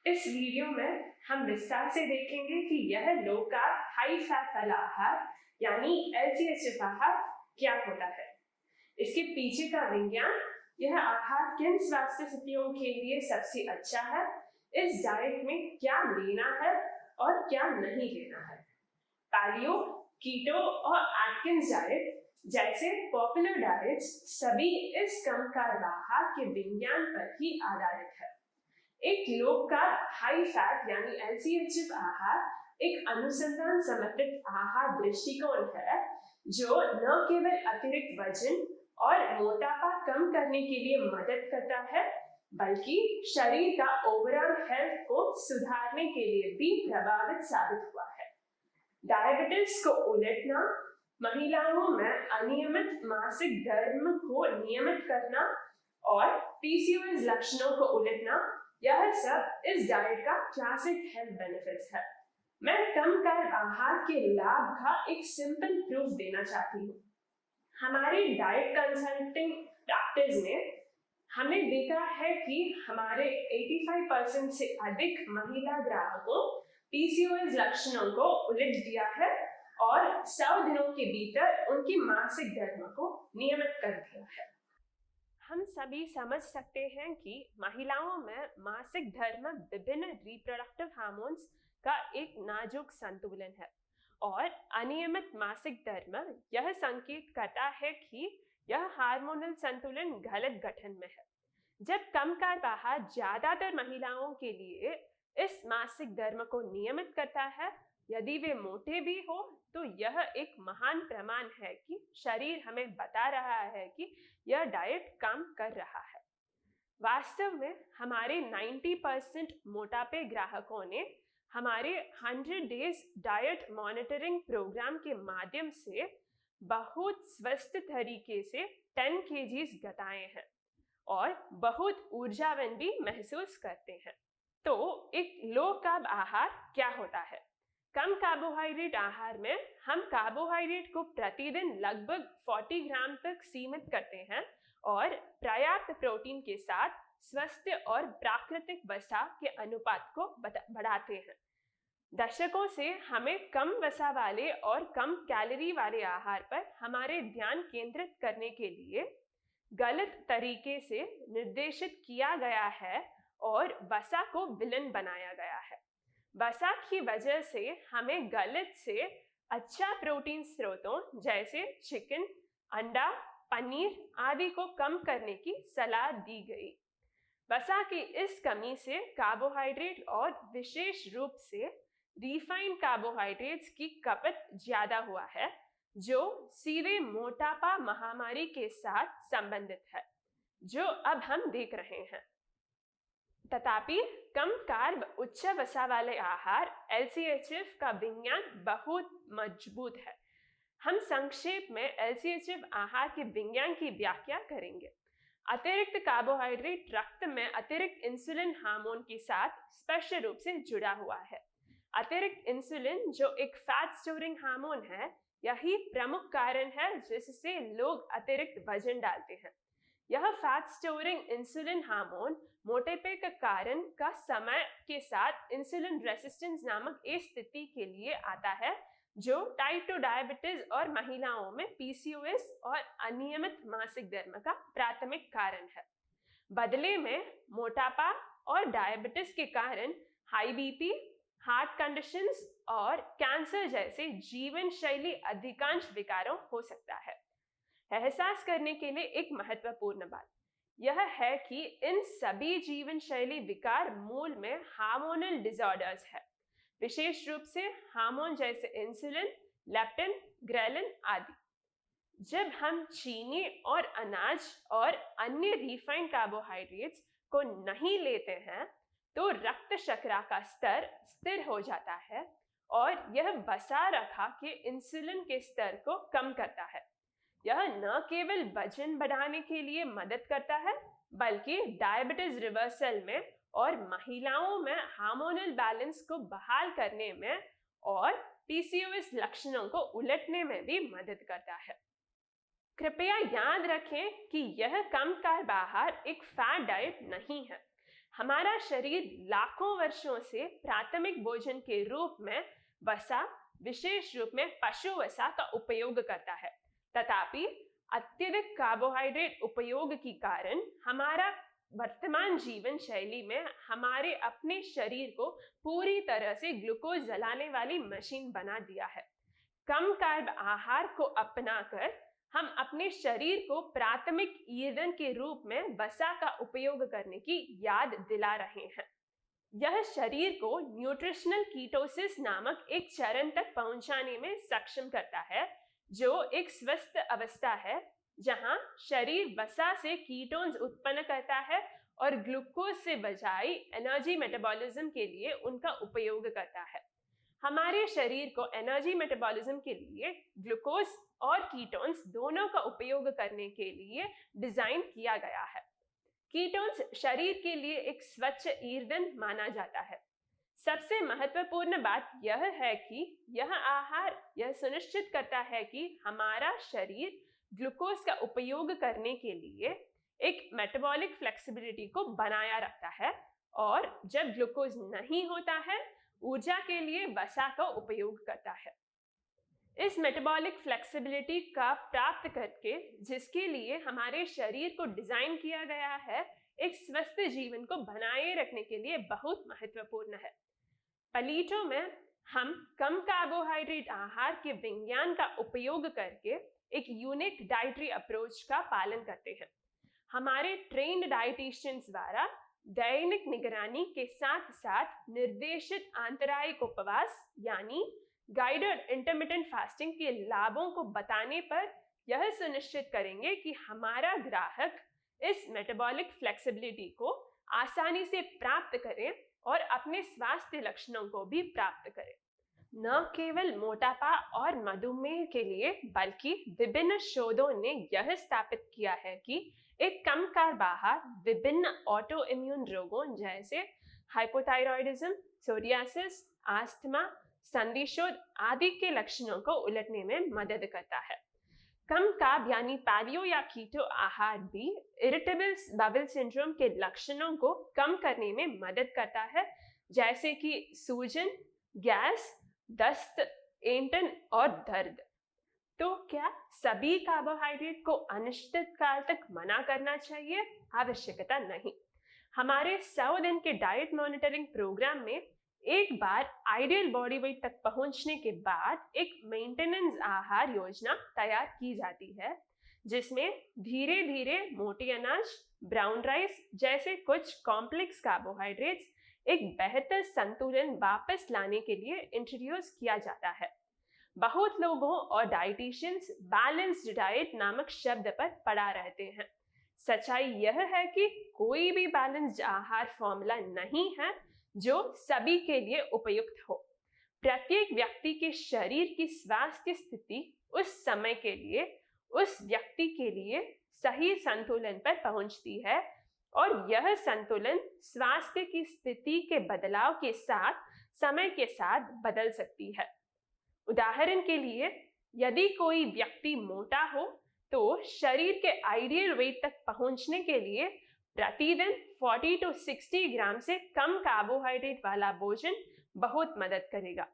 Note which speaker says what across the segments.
Speaker 1: इस वीडियो में हम विस्तार से देखेंगे कि यह लो कार्ब हाई फैट वाला आहार यानी LCHF आहार क्या होता है, इसके पीछे का विज्ञान, यह आहार किन स्वास्थ्य स्थितियों के लिए सबसे अच्छा है, इस डाइट में क्या लेना है और क्या नहीं लेना है। पैलियो, कीटो और एटकिंस डाइट जैसे पॉपुलर डाइट्स सभी इस कम कार्ब आहार के विज्ञान पर ही आधारित है। एक लो कार्ब हाई फैट यानी LCHF आहार एक अनुसंधान समर्थित आहार दृष्टिकोण है जो न केवल अतिरिक्त वजन और मोटापा कम करने के लिए मदद करता है बल्कि शरीर का ओवरऑल हेल्थ को सुधारने के लिए भी प्रभावित साबित हुआ है। डायबिटीज को उलटना, महिलाओं में अनियमित मासिक धर्म को नियमित करना और PCOS लक्षणों को उलटना, यह सब इस डाइट का क्लासिक हेल्थ बेनिफिट्स है। मैं कम कार्ब आहार के लाभ का एक सिंपल प्रूफ देना चाहती हूँ। हमारी डाइट कंसल्टिंग प्रैक्टिस में हमने देखा है कि हमारे 85% से अधिक महिला ग्राहकों PCOS लक्षणों को उलट दिया है और 100 दिनों के भीतर उनकी मासिक धर्म को नियमित कर दिया है। हम सभी समझ सकते हैं कि महिलाओं में मासिक धर्म विभिन्न रिप्रोडक्टिव हार्मोन्स का एक नाजुक संतुलन है और अनियमित मासिक धर्म यह संकेत करता है कि यह हार्मोनल संतुलन गलत गठन में है। जब कम कार्ब आहार ज्यादातर महिलाओं के लिए इस मासिक धर्म को नियमित करता है, यदि वे मोटे भी हो तो यह एक महान प्रमाण है कि शरीर हमें बता रहा है कि यह डाइट काम कर रहा है। वास्तव में हमारे 90% मोटापे ग्राहकों ने हमारे 100 डेज डाइट मॉनिटरिंग प्रोग्राम के माध्यम से बहुत स्वस्थ तरीके से 10 kgs घटाए हैं और बहुत ऊर्जावान भी महसूस करते हैं। तो एक लो कार्ब आहार क्या होता है? कम कार्बोहाइड्रेट आहार में हम कार्बोहाइड्रेट को प्रतिदिन लगभग 40 ग्राम तक सीमित करते हैं और पर्याप्त प्रोटीन के साथ स्वस्थ और प्राकृतिक वसा के अनुपात को बढ़ाते हैं। दशकों से हमें कम वसा वाले और कम कैलोरी वाले आहार पर हमारे ध्यान केंद्रित करने के लिए गलत तरीके से निर्देशित किया गया है और वसा को विलन बनाया गया है। वसा की वजह से हमें गलत से अच्छा प्रोटीन स्रोतों जैसे चिकन, अंडा, पनीर आदि को कम करने की सलाह दी गई। वसा की इस कमी से कार्बोहाइड्रेट और विशेष रूप से रिफाइंड कार्बोहाइड्रेट्स की खपत ज्यादा हुआ है जो सीधे मोटापा महामारी के साथ संबंधित है जो अब हम देख रहे हैं। तथापि कम कार्ब उच्च वसा वाले आहार LCHF का विज्ञान बहुत मजबूत है। हम संक्षेप में LCHF आहार के विज्ञान की व्याख्या करेंगे। अतिरिक्त कार्बोहाइड्रेट रक्त में अतिरिक्त इंसुलिन हार्मोन के साथ स्पष्ट रूप से जुड़ा हुआ है। अतिरिक्त इंसुलिन जो एक फैट स्टोरिंग हार्मोन है, यही प्रमुख कारण है जिससे लोग अतिरिक्त वजन डालते हैं। यह फैट स्टोरिंग इंसुलिन हार्मोन मोटापे का कारण का समय के साथ इंसुलिन रेसिस्टेंस नामक एक स्थिति के लिए आता है जो टाइप 2 डायबिटीज और महिलाओं में PCOS और अनियमित मासिक धर्म का प्राथमिक कारण है। बदले में मोटापा और डायबिटीज के कारण हाई BP, हार्ट कंडीशंस और कैंसर जैसे जीवन शैली अधिकांश विकारों हो सकता है। एहसास करने के लिए एक महत्वपूर्ण बात यह है कि इन सभी जीवन शैली विकार मूल में हार्मोनल डिसऑर्डर्स है, विशेष रूप से हार्मोन जैसे इंसुलिन, लेप्टिन, ग्रेलिन आदि। जब हम चीनी और अनाज और अन्य रिफाइंड कार्बोहाइड्रेट्स को नहीं लेते हैं तो रक्त शर्करा का स्तर स्थिर हो जाता है और यह वसा रखा के इंसुलिन के स्तर को कम करता है। यह न केवल वजन बढ़ाने के लिए मदद करता है बल्कि डायबिटीज रिवर्सल में और महिलाओं में हार्मोनल बैलेंस को बहाल करने में और PCOS लक्षणों को उलटने में भी मदद करता है। कृपया याद रखें कि यह कम कार्ब आहार एक फैट डाइट नहीं है। हमारा शरीर लाखों वर्षों से प्राथमिक भोजन के रूप में वसा, विशेष रूप में पशु वसा का उपयोग करता है। तथापि अत्यधिक कार्बोहाइड्रेट उपयोग के कारण हमारा वर्तमान जीवन शैली में हमारे अपने शरीर को पूरी तरह से ग्लूकोज जलाने वाली मशीन बना दिया है। कम कार्ब आहार को अपनाकर हम अपने शरीर को प्राथमिक ईंधन के रूप में वसा का उपयोग करने की याद दिला रहे हैं। यह शरीर को न्यूट्रिशनल कीटोसिस नामक एक चरण तक पहुंचाने में सक्षम करता है, जो एक स्वस्थ अवस्था है जहां शरीर वसा से कीटोन्स उत्पन्न करता है और ग्लूकोज से बजाय एनर्जी मेटाबॉलिज्म के लिए उनका उपयोग करता है। हमारे शरीर को एनर्जी मेटाबॉलिज्म के लिए ग्लूकोज और कीटोन्स दोनों का उपयोग करने के लिए डिजाइन किया गया है। कीटोन्स शरीर के लिए एक स्वच्छ ईंधन माना जाता है। सबसे महत्वपूर्ण बात यह है कि यह आहार यह सुनिश्चित करता है कि हमारा शरीर ग्लूकोज का उपयोग करने के लिए एक मेटाबॉलिक फ्लेक्सिबिलिटी को बनाया रखता है और जब ग्लूकोज नहीं होता है ऊर्जा के लिए वसा का उपयोग करता है। इस मेटाबॉलिक फ्लेक्सिबिलिटी का प्राप्त करके, जिसके लिए हमारे शरीर को डिजाइन किया गया है, एक स्वस्थ जीवन को बनाए रखने के लिए बहुत महत्वपूर्ण है। पलीटो में हम कम कार्बोहाइड्रेट आहार के विज्ञान का उपयोग करके एक यूनिक डाइटरी अप्रोच का पालन करते हैं। हमारे ट्रेन्ड डाइटिशियंस द्वारा दैनिक निगरानी के साथ साथ निर्देशित आंतरायिक उपवास यानी गाइडेड इंटरमिटेंट फास्टिंग के लाभों को बताने पर यह सुनिश्चित करेंगे कि हमारा ग्राहक इस मेटाबॉलिक फ्लेक्सिबिलिटी को आसानी से प्राप्त करें और अपने स्वास्थ्य लक्षणों को भी प्राप्त करें। न केवल मोटापा और मधुमेह के लिए बल्कि विभिन्न शोधों ने यह स्थापित किया है कि एक कम कार्ब आहार विभिन्न ऑटो इम्यून रोगों जैसे हाइपोथायरॉयडिज्म, सोरियासिस, अस्थमा, संधिशोथ आदि के लक्षणों को उलटने में मदद करता है। कम कार्ब यानी पैलियो या कीटो आहार भी इरिटेबल बाउल सिंड्रोम के लक्षणों को कम करने में मदद करता है, जैसे कि सूजन, गैस, दस्त, ऐंठन और दर्द। तो क्या सभी कार्बोहाइड्रेट को अनिश्चित काल तक मना करना चाहिए? आवश्यकता नहीं। हमारे 100 दिन के डाइट मॉनिटरिंग प्रोग्राम में एक बार आइडियल बॉडी वेट तक पहुंचने के बाद एक मेंटेनेंस आहार योजना तैयार की जाती है, जिसमें धीरे धीरे मोटे अनाज, ब्राउन राइस जैसे कुछ कॉम्प्लेक्स कार्बोहाइड्रेट्स एक बेहतर संतुलन वापस लाने के लिए इंट्रोड्यूस किया जाता है। बहुत लोगों और डाइटिशियंस बैलेंस्ड डाइट नामक शब्द पर पड़ा रहते हैं। सच्चाई यह है कि कोई भी बैलेंस्ड आहार फॉर्मूला नहीं है जो सभी के लिए उपयुक्त हो। प्रत्येक व्यक्ति के शरीर की स्वास्थ्य स्थिति उस समय के लिए उस व्यक्ति के लिए सही संतुलन पर पहुंचती है और यह संतुलन स्वास्थ्य की स्थिति के बदलाव के साथ समय के साथ बदल सकती है। उदाहरण के लिए, यदि कोई व्यक्ति मोटा हो तो शरीर के आइडियल वेट तक पहुंचने के लिए प्रतिदिन 40 to 60 ग्राम से कम कार्बोहाइड्रेट वाला भोजन बहुत मदद करेगा।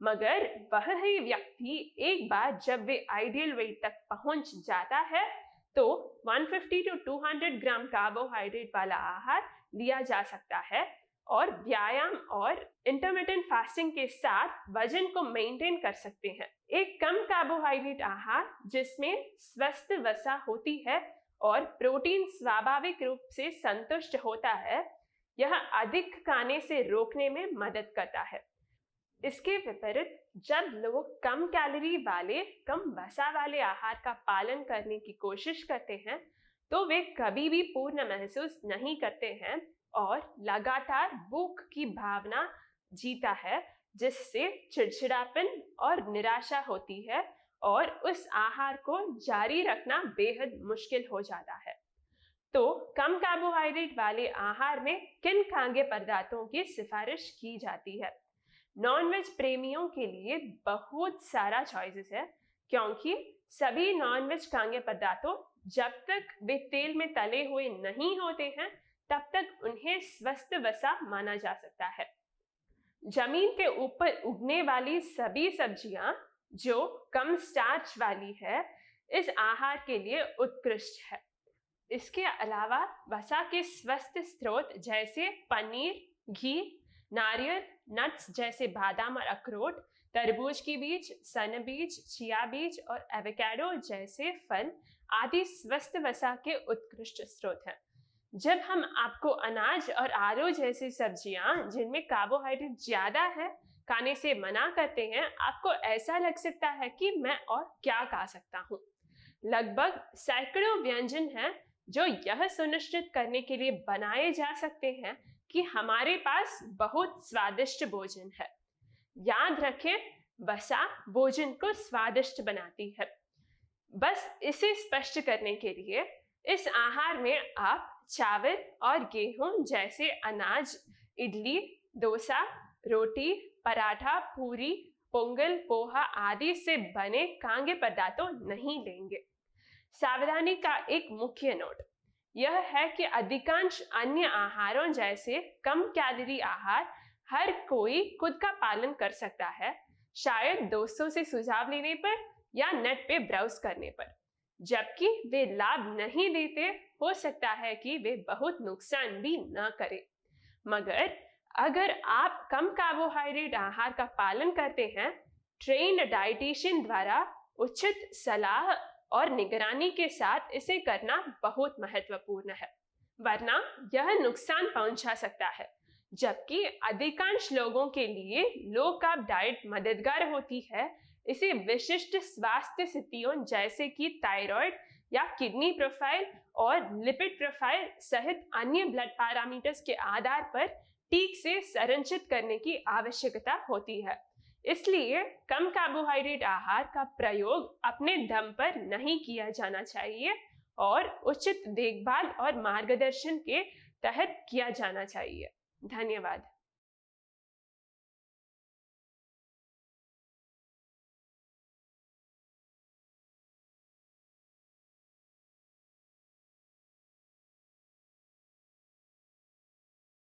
Speaker 1: मगर वह ही व्यक्ति एक बार जब वे आइडियल वेट तक पहुंच जाता है तो 150 to 200 ग्राम कार्बोहाइड्रेट वाला आहार लिया जा सकता है और व्यायाम और इंटरमिटेंट फास्टिंग के साथ वजन को मेंटेन कर सकते हैं। एक कम कार्बोहाइड्रेट आहार जिसमें स्वस्थ वसा होती है और प्रोटीन स्वाभाविक रूप से संतुष्ट होता है, यह अधिक खाने से रोकने में मदद करता है। इसके विपरीत जब लोग कम कैलोरी वाले, कम वसा वाले आहार का पालन करने की कोशिश करते हैं तो वे कभी भी पूर्ण महसूस नहीं करते हैं और लगातार भूख की भावना जीता है, जिससे चिड़चिड़ापन और निराशा होती है और उस आहार को जारी रखना बेहद मुश्किल हो जाता है। तो कम कार्बोहाइड्रेट वाले आहार में किन खाद्य पदार्थों की सिफारिश की जाती है? नॉनवेज प्रेमियों के लिए बहुत सारा चॉइसेस है, क्योंकि सभी नॉनवेज खाद्य पदार्थों जब तक वे तेल में तले हुए नहीं होते हैं तब तक उन्हें स्वस्थ वसा माना जा सकता है। जमीन के ऊपर उगने वाली सभी सब्जियां जो कम स्टार्च वाली है, इस आहार के लिए उत्कृष्ट है। इसके अलावा वसा के स्वस्थ स्रोत जैसे पनीर, घी, नारियल, नट्स जैसे बादाम और अखरोट, तरबूज की बीज, सन बीज, चिया बीज और एवोकाडो जैसे फल आदि स्वस्थ वसा के उत्कृष्ट स्रोत हैं। जब हम आपको अनाज और आलू जैसी सब्जियां जिनमें कार्बोहाइड्रेट ज्यादा है खाने से मना करते हैं, आपको ऐसा लग सकता है कि मैं और क्या खा सकता हूँ। लगभग सैकड़ों व्यंजन हैं जो यह सुनिश्चित करने के लिए बनाए जा सकते हैं कि हमारे पास बहुत स्वादिष्ट भोजन है। याद रखें, वसा भोजन को स्वादिष्ट बनाती है। बस इसे स्पष्ट करने के लिए इस आहार में आप चावल और गेहूं जैसे अनाज, इडली, डोसा, रोटी, पराठा, पूरी, पोंगल, पोहा आदि से बने खाद्य पदार्थों नहीं लेंगे। सावधानी का एक मुख्य नोट यह है कि अधिकांश अन्य आहारों जैसे कम कैलोरी आहार हर कोई खुद का पालन कर सकता है, शायद दोस्तों से सुझाव लेने पर या नेट पे ब्राउज करने पर। जबकि वे लाभ नहीं देते, हो सकता है कि वे बहुत नुकसान भी न करें। मगर अगर आप कम कार्बोहाइड्रेट आहार का पालन करते हैं, ट्रेन्ड डाइटिशियन द्वारा उचित सलाह और निगरानी के साथ इसे करना बहुत महत्वपूर्ण है, वरना यह नुकसान पहुंचा सकता है। जबकि अधिकांश लोगों के लिए लो कार्ब डाइट मददगार होती है, इसे विशिष्ट स्वास्थ्य स्थितियों जैसे कि थायराइड या किडनी प्रोफाइल और लिपिड प्रोफाइल सहित अन्य ब्लड पैरामीटर्स के आधार पर ठीक से संरचित करने की आवश्यकता होती है। इसलिए कम कार्बोहाइड्रेट आहार का प्रयोग अपने दम पर नहीं किया जाना चाहिए और उचित देखभाल और मार्गदर्शन के तहत किया जाना चाहिए। धन्यवाद।